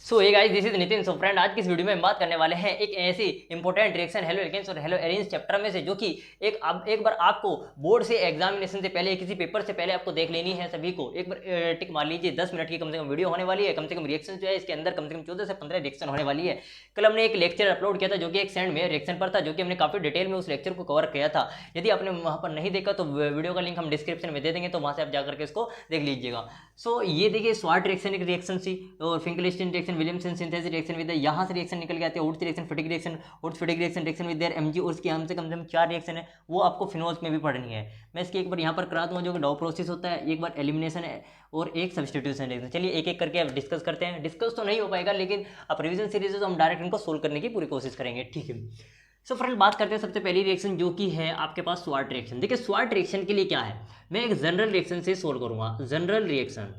So hey guys, this is Nitin. So friend, आज की इस वीडियो में हम बात करने वाले हैं एक ऐसी इंपॉर्टेंट रिएक्शन हेलो एल्केन्स और हेलो एरीन्स चैप्टर में से, जो कि एक बार आपको बोर्ड से एग्जामिनेशन से पहले, किसी पेपर से पहले आपको देख लेनी है। सभी को एक बार टिक मार लीजिए। 10 मिनट की कम से कम वीडियो होने वाली है। कम से कम रिएक्शन जो है इसके अंदर कम से कम 14 से 15 रिएक्शन होने वाली है। कल हमने एक लेक्चर अपलोड किया था जो कि एक सेंड में रिएक्शन पर था, जो कि हमने काफी डिटेल में उस लेक्चर को कवर किया था। यदि आपने वहां पर नहीं देखा तो वीडियो का लिंक हम डिस्क्रिप्शन में दे देंगे, तो वहां से आप जाकर के इसको देख लीजिएगा। सो ये देखिए, स्वाट रिएक्शन एक रिएक्शन सी, और Finkelstein reaction, Williamson synthesis reaction with, यहाँ से रिएक्शन निकल के आते हैं Wurtz reaction, Fittig reaction, Wurtz Fittig reaction with their Mg, और इसकी हमसे कम से कम 4 रिएक्शन है, वो आपको फिनोल्स में भी पढ़नी है। मैं इसकी एक बार यहाँ पर करा दूंगा, जो कि डाउ प्रोसेस होता है, एक बार एलिमिनेशन है और एक सब्स्टिट्यूशन रिएक्शन। चलिए एक एक करके अब डिस्कस करते हैं। डिस्कस तो नहीं हो पाएगा, लेकिन अब रिविजन सीरीज है तो हम डायरेक्ट इनको सोल्व करने की पूरी कोशिश करेंगे, ठीक है। सो फ्रेंड, बात करते हैं सबसे पहली रिएक्शन, जो कि है आपके पास स्वाट रिएक्शन। देखिए, स्वाट रिएक्शन के लिए क्या है, मैं एक जनरल रिएक्शन से सोल्व करूंगा, जनरल रिएक्शन,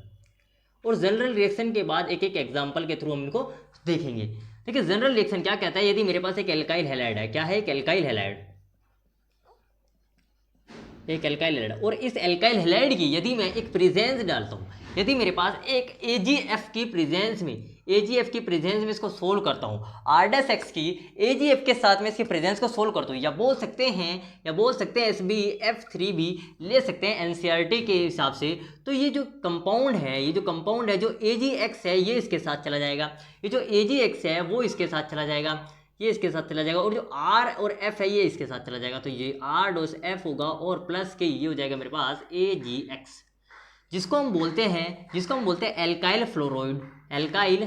और जनरल रिएक्शन के बाद एक एक एग्जांपल के थ्रू हम इनको देखेंगे। देखिए, जनरल रिएक्शन क्या कहता है, यदि मेरे पास एक एल्काइल हैलाइड है, क्या है, एक एल्काइल हैलाइड, एक एल्काइल हैलाइड, और इस एल्काइल हैलाइड की यदि मैं एक प्रेजेंस डालता हूँ, यदि मेरे पास एक AgF की प्रेजेंस में, AgF की प्रेजेंस में इसको सोल्व करता हूँ, R' की AgF के साथ में इसकी प्रेजेंस को सोल्व करता हूँ, या बोल सकते हैं SbF3 भी ले सकते हैं NCERT के हिसाब से। तो ये जो कंपाउंड है, जो AgX है, ये इसके साथ चला जाएगा, ये जो AgX है वो इसके साथ चला जाएगा, ये इसके साथ चला जाएगा, और जो R और F है ये इसके साथ चला जाएगा। तो ये R डॉस F होगा, और प्लस के ये हो जाएगा मेरे पास AgX, जिसको हम बोलते हैं alkyl fluoride, alkyl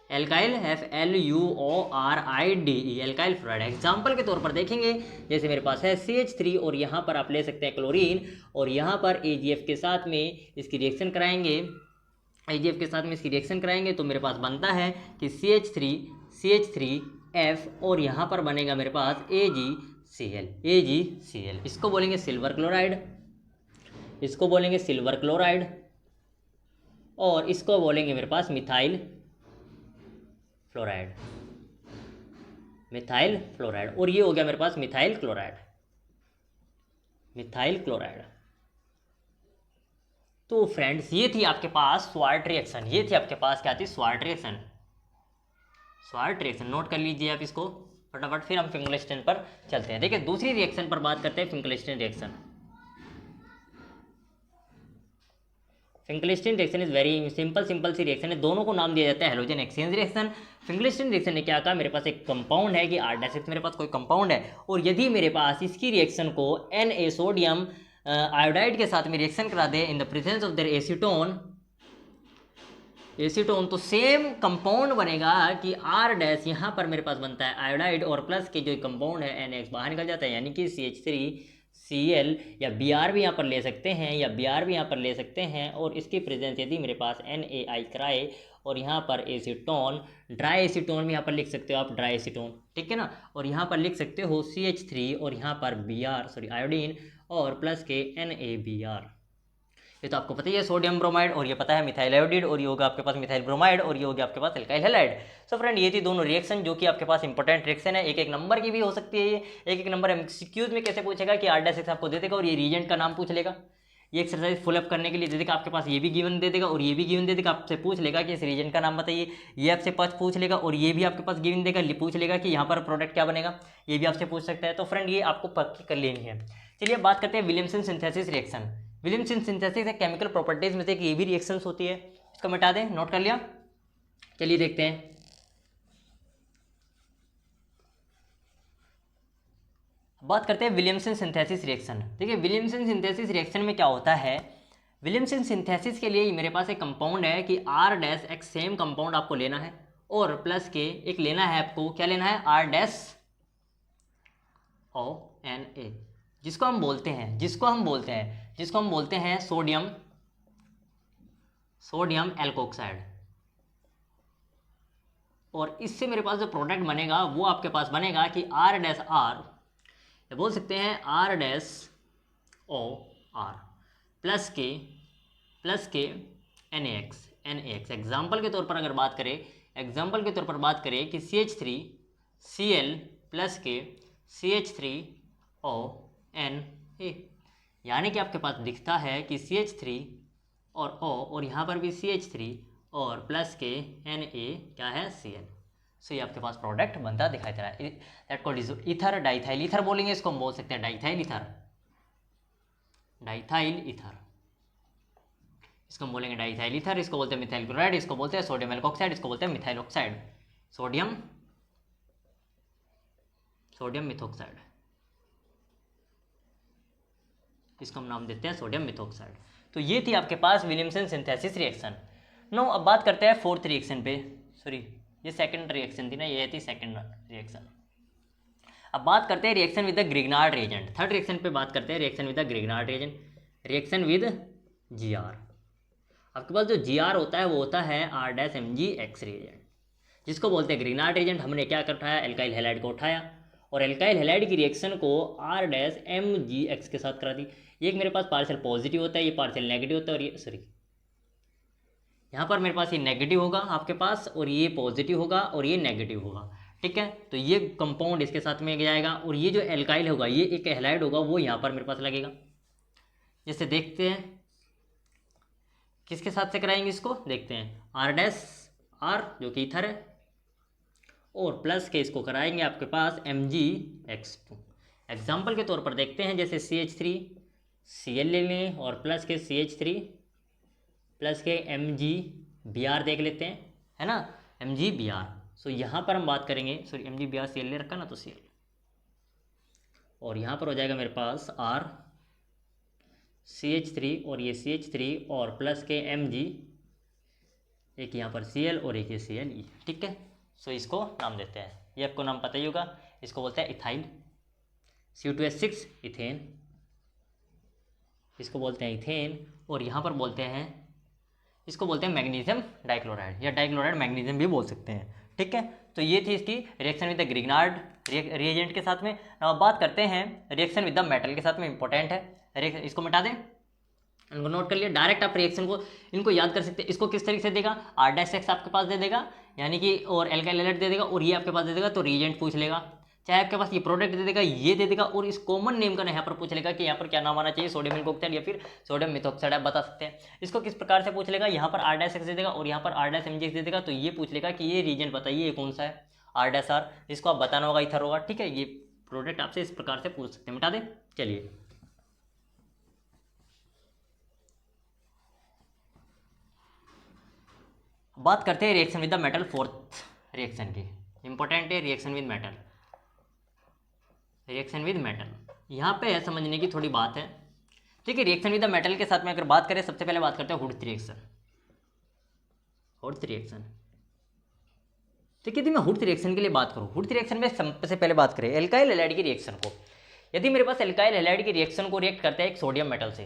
FLUORIDE, alkyl fluoride. Example के तौर पर देखेंगे, जैसे मेरे पास है CH3, और यहाँ पर आप ले सकते हैं क्लोरीन, और यहाँ पर AgF के साथ में इसकी रिएक्शन कराएंगे, AgF के साथ में इसकी रिएक्शन कराएंगे, तो मेरे पास बनता है कि CH3F, और यहाँ पर बनेगा मेरे पास AgCl, इसको बोलेंगे सिल्वर क्लोराइड, इसको बोलेंगे सिल्वर क्लोराइड, और इसको बोलेंगे मेरे पास मिथाइल फ्लोराइड, और ये हो गया मेरे पास मिथाइल क्लोराइड। तो फ्रेंड्स, ये थी आपके पास स्वाट रिएक्शन, स्वाट रिएक्शन नोट कर लीजिए आप इसको फटाफट। फिर हम फिंकलस्टीन पर चलते हैं। देखिए, दूसरी रिएक्शन पर बात करते हैं, Finkelstein reaction. Finkelstein reaction is very simple सी रिएक्शन है। दोनों को नाम दिया जाता है halogen exchange reaction. Finkelstein reaction ने क्या कहा, मेरे पास एक कंपाउंड है कि R' मेरे पास कोई कंपाउंड है, और यदि मेरे पास इसकी रिएक्शन को Na सोडियम आयोडाइड के साथ में रिएक्शन करा दे in the presence of their acetone, तो सेम कंपाउंड बनेगा कि R' यहाँ पर मेरे पास बनता है आयोडाइड, और प्लस के जो कंपाउंड है NX बाहर निकल जाता है, यानी कि CH3Cl, या Br भी यहाँ पर ले सकते हैं, और इसकी प्रेजेंस यदि मेरे पास NaI कराए, और यहाँ पर एसीटोन, ड्राई एसीटोन भी यहाँ पर लिख सकते हो आप, ड्राई एसीटोन, ठीक है ना, और यहाँ पर लिख सकते हो CH3, और यहाँ पर आयोडीन, और प्लस के NaBr। ये तो आपको पता ही है, सोडियम ब्रोमाइड, और ये पता है मिथाइल आयोडीड, और ये होगा आपके पास मिथाइल ब्रोमाइड, और ये हो गया आपके पास एल्काइल हैलाइड। सो फ्रेंड, ये थी दोनों रिएक्शन जो कि आपके पास इंपॉर्टेंट रिएक्शन है। एक एक नंबर की भी हो सकती है, ये एक नंबर MCQs में कैसे पूछेगा कि R' आपको दे देगा और ये रिएजेंट का नाम पूछ लेगा। ये एक्सरसाइज फुल अप करने के लिए दे देगा, आपके पास ये भी गिवन दे देगा और ये भी गिवन दे देगा, आपसे पूछ लेगा कि इस रिएजेंट का नाम बताइए, ये आपसे पास पूछ लेगा, और ये भी आपके पास गिवन देगा, पूछ लेगा कि यहाँ पर प्रोडक्ट क्या बनेगा, ये भी आपसे पूछ सकता है। तो फ्रेंड, ये आपको पक्की कर लेनी है। चलिए बात करते हैं Williamson synthesis reaction. Williamson synthesis है केमिकल प्रॉपर्टीज में से एक ये भी रिएक्शंस होती है। इसको मिटा दें, नोट कर लिया। चलिए देखते हैं। बात करते हैं विलियमसन सिंथेसिस रिएक्शन। देखिए, विलियमसन सिंथेसिस रिएक्शन में क्या होता है, विलियमसन सिंथेसिस के लिए मेरे पास एक कंपाउंड है कि R' सेम कंपाउंड आपको लेना है, और प्लस के एक लेना है आपको, क्या लेना है, R'ONA, जिसको हम बोलते हैं सोडियम एल्कोक्साइड, और इससे मेरे पास जो प्रोडक्ट बनेगा वो आपके पास बनेगा कि R' या बोल सकते हैं R'OR प्लस के NaX। एग्जाम्पल के तौर पर अगर बात करें, कि CH3Cl प्लस के CH3ONA, यानी कि आपके पास दिखता है कि CH3 और O, और यहाँ पर भी CH3 और प्लस के Na क्या है Cl। सो ये आपके पास प्रोडक्ट बनता दिखाई दे रहा है। That called is ether diethyl ether बोलेंगे इसको, हम बोल सकते हैं डाइथाइल ईथर, डाइथाइल ईथर, इसको हम बोलेंगे डाइथाइल ईथर, इसको बोलते हैं मिथाइल क्लोराइड, इसको बोलते हैं सोडियम एल्कोक्साइड, इसको बोलते हैं मिथाइल ऑक्साइड, सोडियम मिथॉक्साइड, इसको हम नाम देते हैं सोडियम मिथॉक्साइड। तो ये थी आपके पास विलियमसन सिंथेसिस रिएक्शन। नो अब बात करते हैं फोर्थ रिएक्शन पे, सॉरी ये सेकंड रिएक्शन थी ना, ये थी सेकंड रिएक्शन। अब बात करते हैं reaction with the Grignard reagent. Third reaction पे बात करते हैं reaction with the Grignard reagent, reaction with Gr। आपके पास जो Gr होता है वो होता है R-MgX रिएजेंट, जिसको बोलते हैं ग्रिग्नार्ड रिएजेंट। हमने क्या कर उठाया, एल्काइल हैलाइड को उठाया और एल्काइल हैलाइड की रिएक्शन को R-MgX के साथ करा दी। एक मेरे पास पार्शियल पॉजिटिव होता है, ये पार्शियल नेगेटिव होता है, और ये सॉरी यहाँ पर मेरे पास ये नेगेटिव होगा आपके पास, और ये पॉजिटिव होगा और ये नेगेटिव होगा, ठीक है। तो ये कंपाउंड इसके साथ में जाएगा, और ये जो एल्काइल होगा, ये एक हैलाइड होगा, वो यहाँ पर मेरे पास लगेगा। जैसे देखते हैं किसके साथ से कराएंगे इसको, देखते हैं R' जो कि ईथर है, और प्लस के इसको कराएंगे आपके पास MgX2। एग्जाम्पल के तौर पर देखते हैं, जैसे CH3Cl ले लें और प्लस के CH3 प्लस के MgBr देख लेते हैं, है ना, MgBr। सो यहाँ पर हम बात करेंगे, सॉरी MgBr Cl ले रखा ना, तो Cl, और यहाँ पर हो जाएगा मेरे पास R CH3 और ये CH3 और प्लस के Mg, एक यहाँ पर Cl और एक ये Cl, ठीक है। सो इसको नाम देते हैं, ये आपको नाम पता ही होगा, इसको बोलते हैं इथाइल, C2H6 इथेन, इसको बोलते हैं इथेन, और यहाँ पर बोलते हैं, इसको बोलते हैं मैग्नीशियम डाइक्लोराइड, या डाइक्लोराइड मैग्नीशियम भी बोल सकते हैं, ठीक है। तो ये थी इसकी reaction with the Grignard reagent के साथ में। अब बात करते हैं रिएक्शन विद द मेटल के साथ में, इंपॉर्टेंट है, इसको मिटा दें, इनको नोट कर लिया। डायरेक्ट आप रिएक्शन को इनको याद कर सकते हैं। इसको किस तरीके से देगा, R-X आपके पास दे देगा, यानी कि, और एल्काइल हैलाइड दे देगा, और ये आपके पास दे देगा, तो रिएजेंट पूछ लेगा। चाहे आपके पास ये प्रोडक्ट दे देगा, ये दे देगा, और इस कॉमन नेम का यहाँ पर पूछ लेगा कि यहाँ पर क्या नाम आना चाहिए, सोडियम एल्कोक्साइड या फिर सोडियम मिथॉक्साइड, आप बता सकते हैं। इसको किस प्रकार से पूछ लेगा, यहाँ पर R-X दे देगा और यहाँ पर R-MgX दे देगा, तो ये पूछ लेगा कि ये रिएजेंट बताइए ये कौन सा है, R-R, इसको आप बताना होगा, इथर होगा, ठीक है। ये प्रोडक्ट आपसे इस प्रकार से पूछ सकते हैं, मिटा दें। चलिए बात करते हैं reaction with the metal, fourth reaction की, इंपॉर्टेंट है reaction with metal, reaction with metal. यहाँ पे है समझने की थोड़ी बात है, ठीक है। रिएक्शन विद द मेटल के साथ में अगर बात करें, सबसे पहले बात करते हैं हुड्थ रिएक्शन, हुड्थ रिएक्शन, ठीक है। यदि मैं हुड्थ रिएक्शन के लिए बात करूँ, हुड्थ रिएक्शन में सबसे पहले बात करें एल्काइल हैलाइड की रिएक्शन को। यदि मेरे पास एल्काइल हैलाइड की रिएक्शन को रिएक्ट करता है एक सोडियम मेटल से,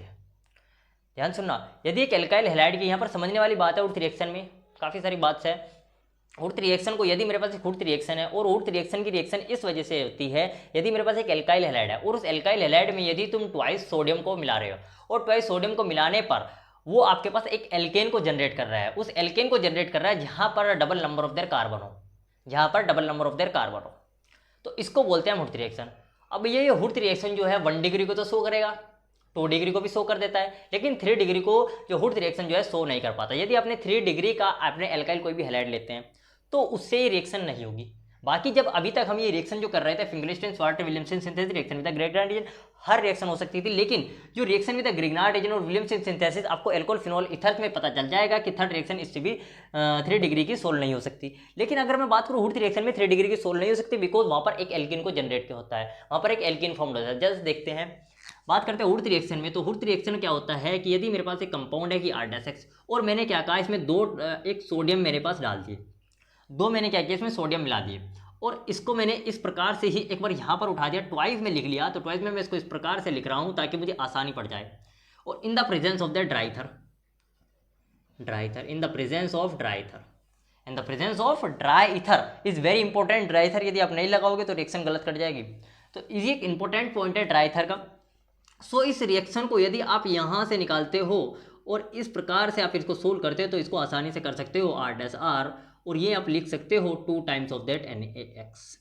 ध्यान सुनना, यदि एक एल्काइल हैलाइड की, यहाँ पर समझने वाली बात है हुड्थ रिएक्शन में, काफ़ी सारी बात है। हुड्थ रिएक्शन को, यदि मेरे पास एक हुड्थ रिएक्शन है, और हुड्थ रिएक्शन की रिएक्शन इस वजह से होती है, यदि मेरे पास एक एल्काइल हैलाइड है और उस एल्काइल हैलाइड में यदि तुम ट्वाइस सोडियम को मिला रहे हो, और ट्वाइस सोडियम को मिलाने पर वो आपके पास एक एल्केन को जनरेट कर रहा है, उस एल्केन को जनरेट कर रहा है जहाँ पर double number of their carbon हो, जहाँ पर double number of their carbon हो, तो इसको बोलते हैं हुड्थ रिएक्शन। अब ये हुड्थ रिएक्शन जो है 1 डिग्री को तो शो करेगा, 2 डिग्री को भी शो कर देता है, लेकिन 3 डिग्री को जो हुड्थ रिएक्शन जो है शो नहीं कर पाता। यदि आपने 3 डिग्री का आपने एल्काइल कोई भी हैलाइड लेते हैं तो उससे ये रिएक्शन नहीं होगी। बाकी जब अभी तक हम ये रिएक्शन जो कर रहे थे, फिंगरस्टीन-स्वार्टर-विलियमसन synthesis reaction with the Grignard reagent, हर रिएक्शन हो सकती थी, लेकिन जो reaction with the Grignard reagent और विलियमसन सिंथेसिस, आपको एल्कोहल फिनॉल ईथर में पता चल जाएगा कि थर्ड रिएक्शन इससे भी 3 डिग्री की सोल नहीं हो सकती। लेकिन अगर मैं बात करूँ हुड्थ रिएक्शन में 3 डिग्री की सोल नहीं हो सकती, बिकॉज वहाँ पर एक एल्किन को जनरेट होता है, वहाँ पर एक एल्किन फॉर्म होता है। जस्ट देखते हैं, बात करते हैं हुड्थ रिएक्शन में। तो हुड्थ रिएक्शन क्या होता है कि यदि मेरे पास एक कंपाउंड है कि R-X, और मैंने क्या कहा, इसमें एक सोडियम मेरे पास डाल दिए, मैंने क्या किया, इसमें सोडियम मिला दिए, और इसको मैंने इस प्रकार से ही एक बार यहाँ पर उठा दिया, ट्वाइस में लिख लिया। तो ट्वाइस में मैं इसको इस प्रकार से लिख रहा हूँ ताकि मुझे आसानी पड़ जाए। और in the presence of the dry ether, in the presence of dry ether, in the presence of dry ether is very important. Dry ether यदि आप नहीं लगाओगे तो रिएक्शन गलत कर जाएगी, तो ये एक इंपॉर्टेंट पॉइंट है ड्राइथर का। सो इस रिएक्शन को यदि आप यहाँ से निकालते हो और इस प्रकार से आप इसको सोल्व करते हो, तो इसको आसानी से कर सकते हो R-R, और ये आप लिख सकते हो 2 times of that NaX।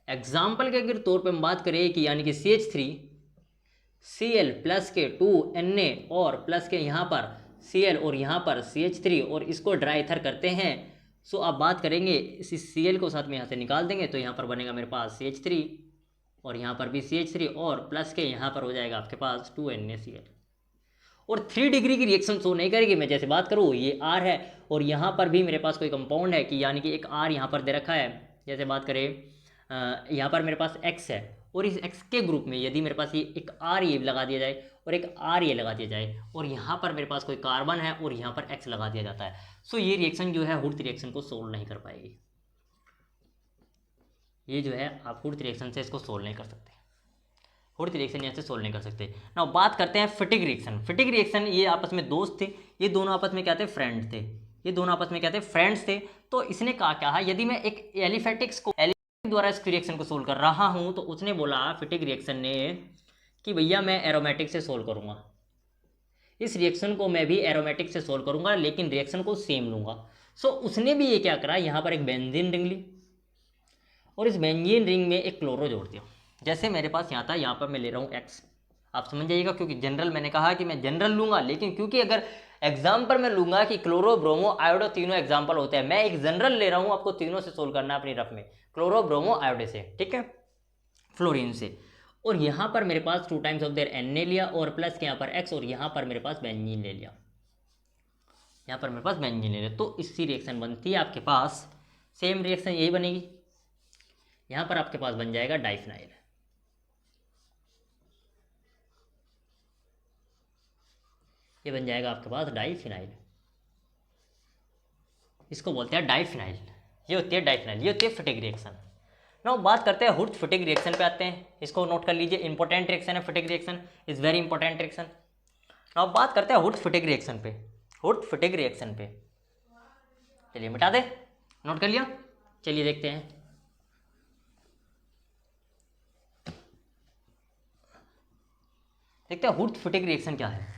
Example के अगर तौर पे हम बात करें कि यानी कि CH3Cl प्लस के 2 Na और प्लस के यहाँ पर Cl और यहाँ पर CH3 और इसको ड्राई ईथर करते हैं। सो अब बात करेंगे इस Cl को साथ में यहाँ से निकाल देंगे तो यहाँ पर बनेगा मेरे पास CH3 और यहाँ पर भी CH3 और प्लस के यहाँ पर हो जाएगा आपके पास 2NaCl। और 3 डिग्री की रिएक्शन शो नहीं करेगी। मैं जैसे बात करूँ ये R है और यहाँ पर भी मेरे पास कोई कंपाउंड है कि यानी कि एक R यहाँ पर दे रखा है। जैसे बात करें यहाँ पर मेरे पास X है और इस X के ग्रुप में यदि मेरे पास ये एक R ये लगा दिया जाए और एक R ये लगा दिया जाए और यहाँ पर मेरे पास कोई कार्बन है और यहाँ पर X लगा दिया जाता है, सो ये रिएक्शन जो है हुर्थ रिएक्शन को सोल्व नहीं कर पाएगी। ये जो है आप हुर्थ रिएक्शन से इसको सोल्व नहीं कर सकते, हुर्थ रिएक्शन यहाँ से सोल्व नहीं कर सकते। ना बात करते हैं फिटिक रिएक्शन। फिटिक रिएक्शन ये आपस में दोस्त थे, ये दोनों आपस में क्या थे, फ्रेंड थे। ये दोनों आपस में क्या थे, फ्रेंड्स थे। तो इसने कहा क्या है, यदि मैं एक एलिफेटिक्स को द्वारा इस रिएक्शन को सोल्व कर रहा हूँ तो उसने बोला फिटिक रिएक्शन ने कि भैया मैं एरोमेटिक से सोल्व करूँगा, इस रिएक्शन को मैं भी एरोमेटिक से सोल्व करूँगा लेकिन रिएक्शन को सेम लूँगा। सो उसने भी ये क्या करा, यहाँ पर एक बेंजीन रिंग ली और इस बेंजीन रिंग में एक क्लोरो जोड़ दिया। जैसे मेरे पास यहाँ था, यहाँ पर मैं ले रहा हूँ X, आप समझ जाइएगा क्योंकि जनरल मैंने कहा कि मैं जनरल लूँगा, लेकिन क्योंकि अगर एग्जाम्पल में लूँगा कि क्लोरो ब्रोमो आयोडो तीनों एग्जाम्पल होते हैं, मैं एक जनरल ले रहा हूँ, आपको तीनों से सोल्व करना है अपनी रफ में, क्लोरो ब्रोमो आयोडो से, ठीक है, फ्लोरीन से। और यहाँ पर मेरे पास 2 टाइम्स ऑफ देयर Na लिया और प्लस के यहाँ पर X और यहाँ पर मेरे पास बेंजीन ले लिया, यहाँ पर मेरे पास बेंजीन ले लिया। तो इसकी रिएक्शन बनती है आपके पास, सेम रिएक्शन यही बनेगी। यहाँ पर आपके पास बन जाएगा डाइफिनाइल, ये बन जाएगा आपके पास डाइफिनाइल, इसको बोलते हैं डाइफिनाइल। ये होती है डाइफिनाइल, ये होती है फिटिक रिएक्शन। नाउ बात करते हैं हुर्थ फिटिक रिएक्शन पे आते हैं, इसको नोट कर लीजिए, इंपॉर्टेंट रिएक्शन है फिटिक reaction, is very important reaction. Now बात करते हैं हुर्थ फिटिक रिएक्शन पे, हुर्थ फिटिक रिएक्शन पे, चलिए मिटा दे, नोट कर लिया, चलिए देखते हैं। देखते हैं हुर्थ फिटिक रिएक्शन क्या है।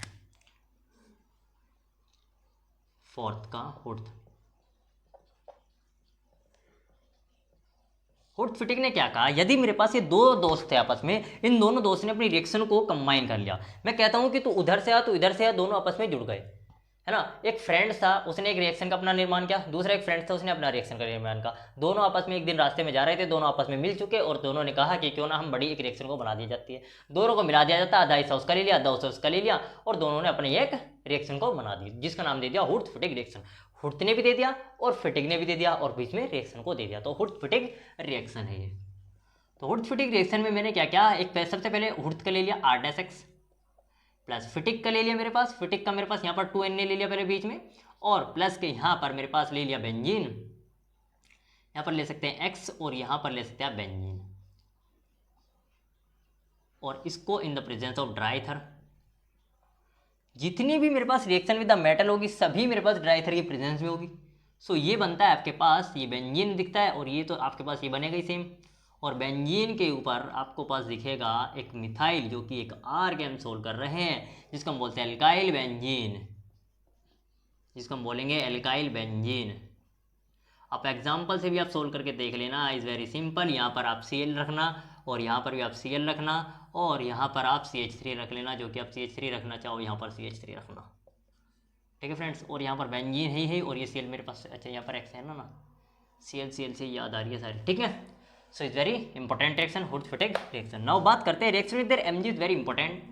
फोर्थ का हुर्थ, हुर्थ फिटिक ने क्या कहा, यदि मेरे पास ये दो दोस्त थे आपस में, इन दोनों दोस्त ने अपनी रिएक्शन को कंबाइन कर लिया। मैं कहता हूं कि तू उधर से आ, तू इधर से आ, दोनों आपस में जुड़ गए, है ना। एक फ्रेंड था, उसने एक रिएक्शन का अपना निर्माण किया, दूसरा एक फ्रेंड था, उसने अपना रिएक्शन का निर्माण किया। दोनों आपस में एक दिन रास्ते में जा रहे थे, दोनों आपस में मिल चुके और दोनों ने कहा कि क्यों ना हम बड़ी एक रिएक्शन को बना दी जाती है। दोनों को मिला दिया जाता, आधा हिस्सा उसका ले लिया, आधा हिस्सा उसका ले लिया और दोनों ने अपनी एक रिएक्शन को बना दी जिसका नाम दे दिया हुर्थ फिटिक रिएक्शन। हुर्थ ने भी दे दिया और फिटिक ने भी दे दिया और बीच में रिएक्शन को दे दिया, तो हुर्थ फिटिक रिएक्शन है ये। तो हुर्थ फिटिक रिएक्शन में मैंने क्या क्या, एक सबसे पहले हुर्थ का ले लिया R'(X) प्लस फिटिक का ले लिया, मेरे पास फिटिक का मेरे पास यहाँ पर 2Na ले लिया पहले बीच में, और प्लस के यहाँ पर मेरे पास ले लिया बेंजीन, यहाँ पर ले सकते हैं X और यहाँ पर ले सकते हैं बेंजीन, और इसको इन the presence of dry ether, जितनी भी मेरे पास रिएक्शन विद द मेटल होगी सभी मेरे पास ड्राई ईथर की प्रेजेंस में होगी। सो ये बनता है आपके पास, ये बेंजीन दिखता है और ये तो आपके पास ये बनेगा ही सेम, और बेंजीन के ऊपर आपको पास दिखेगा एक मिथाइल जो कि एक R के हम सोल्व कर रहे हैं जिसको हम बोलते हैं एल्काइल बेंजीन, जिसको हम बोलेंगे एल्काइल बेंजीन। आप एग्जाम्पल से भी आप सोल्व करके देख लेना, इज़ वेरी सिंपल। यहाँ पर आप Cl रखना और यहाँ पर भी आप Cl रखना और यहाँ पर आप CH3 रख लेना, जो कि आप CH3 रखना चाहो यहाँ पर CH3 रखना, ठीक है फ्रेंड्स। और यहाँ पर बेंजीन ही और ये Cl मेरे पास, अच्छा यहाँ पर X है ना, Cl से याद आ रही है सारी, ठीक है। So is very important reaction Wurtz Fittig reaction. Now बात करते हैं reaction with Mg is very important,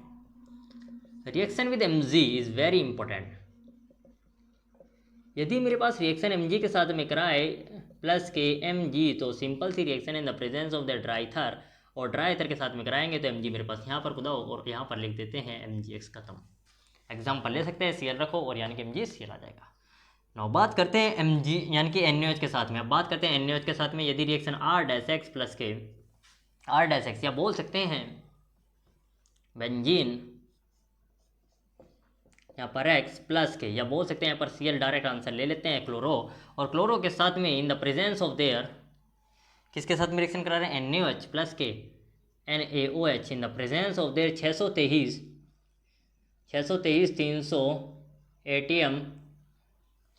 reaction with Mg is very important. यदि मेरे पास रिएक्शन Mg के साथ में कराए प्लस के Mg, तो सिंपल सी reaction in the presence of the dry ether, और ड्राई ईथर के साथ में कराएंगे तो Mg मेरे पास यहाँ पर खुदा और यहाँ पर लिख देते हैं MgX खत्म। एग्जाम्पल ले सकते हैं, Cl रखो और यानी कि Mg Cl आ जाएगा। नाउ बात करते हैं Mg यानी कि NaOH के साथ में। अब बात करते हैं NaOH के साथ में, यदि रिएक्शन R'(X) प्लस के R'(X) या बोल सकते हैं बेंजीन यहाँ पर X प्लस के, या बोल सकते हैं यहाँ पर Cl, डायरेक्ट आंसर ले लेते हैं क्लोरो, और क्लोरो के साथ में इन द प्रेजेंस ऑफ देयर, किसके साथ में रिएक्शन करा रहे हैं, NaOH प्लस के NaOH in the presence of there 623 300 ATM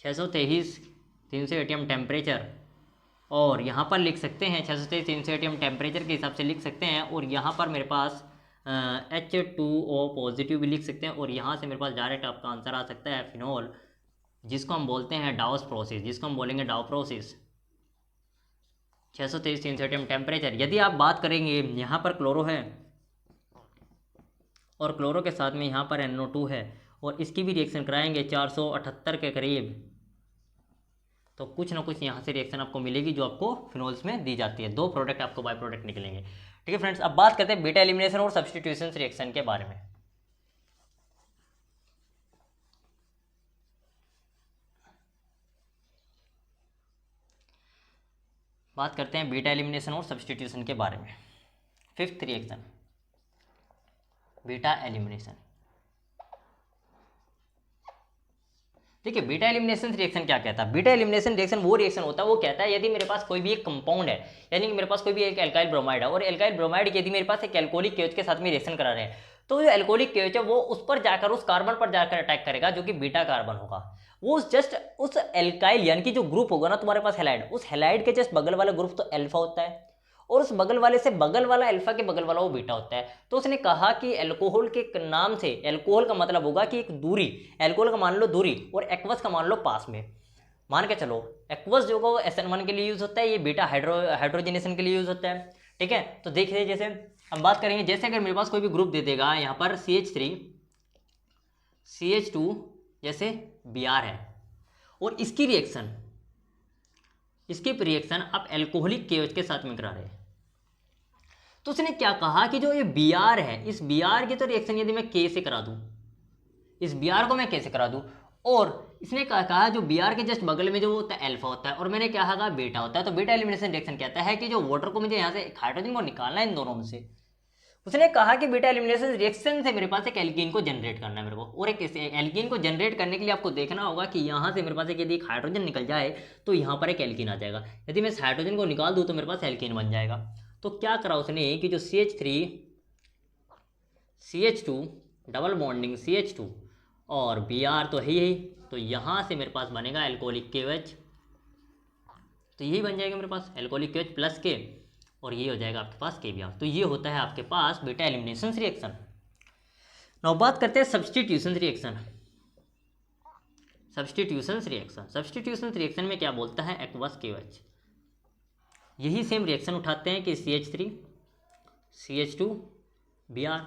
623 ATM temperature, और यहाँ पर लिख सकते हैं 623 300 ATM टेम्परेचर के हिसाब से लिख सकते हैं, और यहाँ पर मेरे पास H2O पॉजिटिव भी लिख सकते हैं, और यहाँ से मेरे पास डायरेक्ट आपका आंसर आ सकता है फिनॉल, जिसको हम बोलते हैं डाउस प्रोसेस, जिसको हम बोलेंगे डाउ प्रोसेस। 623 sensitive temperature. यदि आप बात करेंगे यहाँ पर क्लोरो है और क्लोरो के साथ में यहाँ पर NO2 है, और इसकी भी रिएक्शन कराएंगे 478 के करीब, तो कुछ ना कुछ यहाँ से रिएक्शन आपको मिलेगी जो आपको फिनोल्स में दी जाती है। 2 प्रोडक्ट आपको बाय प्रोडक्ट निकलेंगे। ठीक है फ्रेंड्स, अब बात करते हैं बीटा एलिमिनेशन और सब्स्टिट्यूशन रिएक्शन के बारे में। बात करते हैं बीटा एलिमिनेशन और सब्स्टिट्यूशन के बारे में। 5th reaction beta elimination. देखिए बीटा एलिमिनेशन रिएक्शन क्या कहता है। बीटा एलिमिनेशन रिएक्शन वो रिएक्शन होता है, वो कहता है यदि मेरे पास कोई भी एक कंपाउंड है, यानी कि मेरे पास कोई भी एक एल्काइल ब्रोमाइड है, और एल्काइल ब्रोमाइड यदि मेरे पास एक एल्कोहलिक केओएच के साथ में रिएक्शन करा रहे हैं, तो जो एल्कोहलिक केओएच है वो उस पर जाकर, उस कार्बन पर जाकर अटैक करेगा जो कि बीटा कार्बन होगा। वो जस्ट उस एल्काइल यानी कि जो ग्रुप होगा ना तुम्हारे पास हेलाइड, उस हेलाइड के जस्ट बगल वाला ग्रुप तो अल्फा होता है, और उस बगल वाले से बगल वाला अल्फा के बगल वाला वो बीटा होता है। तो उसने कहा कि अल्कोहल के नाम से, अल्कोहल का मतलब होगा कि एक दूरी, अल्कोहल का मान लो दूरी, और एक्वस का मान लो पास में। मान के चलो एक्वस जो होगा वो SN1 के लिए यूज होता है, ये बीटा हाइड्रोजनेशन के लिए यूज होता है। ठीक है, तो देखिए जैसे हम बात करेंगे, जैसे अगर मेरे पास कोई भी ग्रुप दे देगा यहाँ पर CH3 CH2 जैसे Br है, और इसकी रिएक्शन आप एल्कोहलिक केओएच के साथ में करा रहे हैं, तो उसने क्या कहा कि जो ये Br है, इस Br की तो रिएक्शन यदि मैं K से करा दूं, इस Br को मैं K से करा दूं, और इसने कहा जो Br के जस्ट बगल में जो होता है अल्फा होता है, और मैंने क्या कहा बीटा होता है। तो बीटा एलिमिनेशन रिएक्शन कहता है कि जो वाटर को मुझे यहाँ से हाइड्रोजन को निकालना है इन दोनों में से, उसने कहा कि बीटा एलिमिनेशन रिएक्शन से मेरे पास एक एल्कीन को जनरेट करना है मेरे को, और एक एल्कीन को जनरेट करने के लिए आपको देखना होगा कि यहाँ से मेरे पास एक यदि एक हाइड्रोजन निकल जाए तो यहाँ पर एक एल्कीन आ जाएगा। यदि मैं इस हाइड्रोजन को निकाल दूँ तो मेरे पास एल्कीन बन जाएगा। तो क्या करा उसने कि जो CH3 CH2 double bonding CH2 और Br तो है यही, तो यहाँ से मेरे पास बनेगा एल्कोहलिक KOH, तो यही बन जाएगा मेरे पास एल्कोहलिक KOH प्लस K, और ये हो जाएगा आपके पास KBr। तो ये होता है आपके पास बीटा एलिमिनेशन रिएक्शन। नाउ बात करते हैं सब्स्टिट्यूशन रिएक्शन। सब्स्टिट्यूशन रिएक्शन में क्या बोलता है एक्वस KOH, यही सेम रिएक्शन उठाते हैं कि CH3 CH2 Br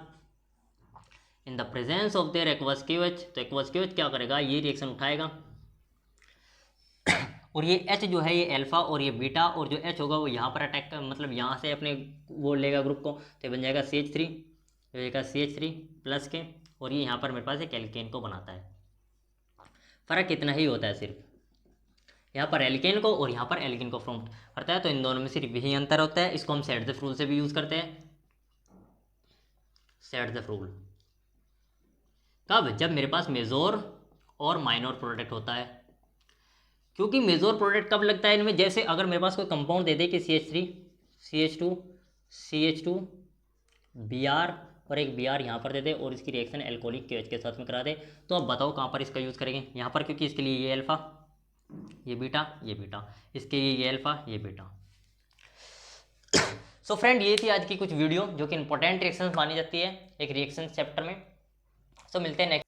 in the presence of there aqueous KOH। तो एक्वस KOH क्या करेगा, ये रिएक्शन उठाएगा, और ये H जो है ये अल्फा और ये बीटा, और जो H होगा वो यहाँ पर अटैक कर, मतलब यहाँ से अपने वो लेगा ग्रुप को, तो ये बन जाएगा CH3, ये जाएगा CH3 प्लस K, और ये यहाँ पर मेरे पास एक एल्केन को बनाता है। फ़र्क इतना ही होता है, सिर्फ यहाँ पर एल्केन को और यहाँ पर एल्केन को फॉर्म करता है, तो इन दोनों में सिर्फ यही अंतर होता है। इसको हम सेट-ज़ रूल से भी यूज़ करते हैं। सेट-ज़ रूल कब, जब मेरे पास मेजोर और माइनर प्रोडक्ट होता है, क्योंकि मेजोर प्रोडक्ट कब लगता है इनमें, जैसे अगर मेरे पास कोई कंपाउंड दे दे कि CH3 CH2 Br और एक Br यहाँ पर दे दे, और इसकी रिएक्शन एल्कोहलिक KOH के साथ में करा दे, तो अब बताओ कहाँ पर इसका यूज़ करेंगे, यहाँ पर, क्योंकि इसके लिए ये अल्फा ये बीटा, इसके लिए ये अल्फा ये बीटा। सो फ्रेंड, ये थी आज की कुछ वीडियो जो कि इंपॉर्टेंट रिएक्शंस मानी जाती है एक रिएक्शन चैप्टर में। सो मिलते हैं नेक्स्ट।